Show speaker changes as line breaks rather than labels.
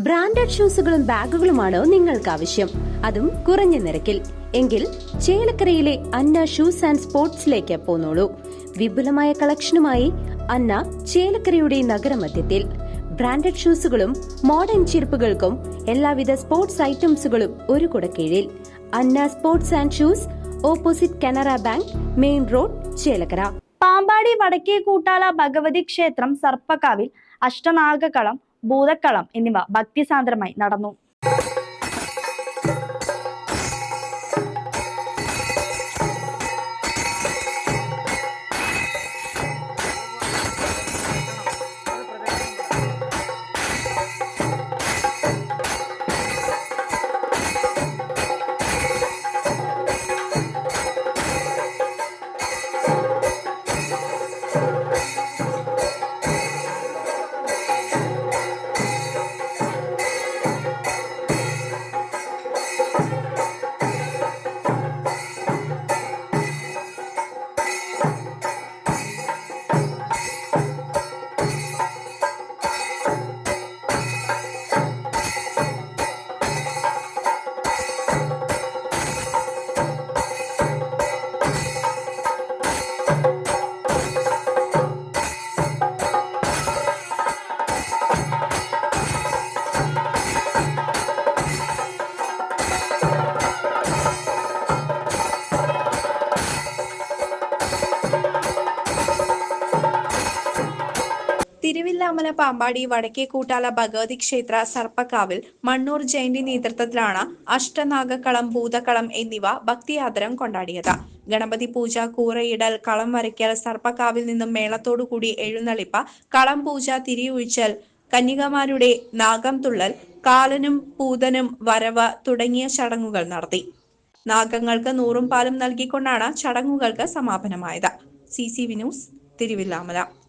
Branded ഷൂസുകളും ബാഗുകളുമാണോ നിങ്ങൾക്ക് ആവശ്യം? അതും കുറഞ്ഞ നിരക്കിൽ. എങ്കിൽ ചേലക്കരയിലെ അന്ന ഷൂസ് ആൻഡ് സ്പോർട്സിലേക്ക് പോന്നോളൂ. വിപുലമായ കളക്ഷനുമായി അന്ന ചേലക്കരയുടെ നഗരമധ്യത്തിൽ. ബ്രാൻഡഡ് ഷൂസുകളും മോഡേൺ ചെരുപ്പുകൾക്കും എല്ലാവിധ സ്പോർട്സ് ഐറ്റംസുകളും ഒരു കുടക്കീഴിൽ. Anna sports and shoes, opposite Canara bank, main road, Chelakkara.
Pampady Vadakkekoottala Bhagavathi ക്ഷേത്രം സർപ്പക്കാവിൽ അഷ്ടനാഗക്കളം, ഭൂതക്കളം എന്നിവ ഭക്തിസാന്ദ്രമായി നടന്നു.
തിരുവില്ലാമല പാമ്പാടി വടക്കേക്കൂട്ടാല ഭഗവതി ക്ഷേത്ര സർപ്പക്കാവിൽ മണ്ണൂർ ജയന്തി നേതൃത്വത്തിലാണ് അഷ്ടനാഗക്കളം, ഭൂതക്കളം എന്നിവ ഭക്തിയാദരം കൊണ്ടാടിയത്. ഗണപതി പൂജ, കൂറയിടൽ, കളം വരയ്ക്കൽ, സർപ്പക്കാവിൽ നിന്നും മേളത്തോടുകൂടി എഴുന്നള്ളിപ്പ്, കളം പൂജ, തിരിയൊഴിച്ചൽ, കന്യകമാരുടെ നാഗം തുള്ളൽ, കാലനും പൂതനും വരവ് തുടങ്ങിയ ചടങ്ങുകൾ നടത്തി. നാഗങ്ങൾക്ക് നൂറും പാലും നൽകിക്കൊണ്ടാണ് ചടങ്ങുകൾക്ക് സമാപനമായത്. CCV news, Thiruvilwamala.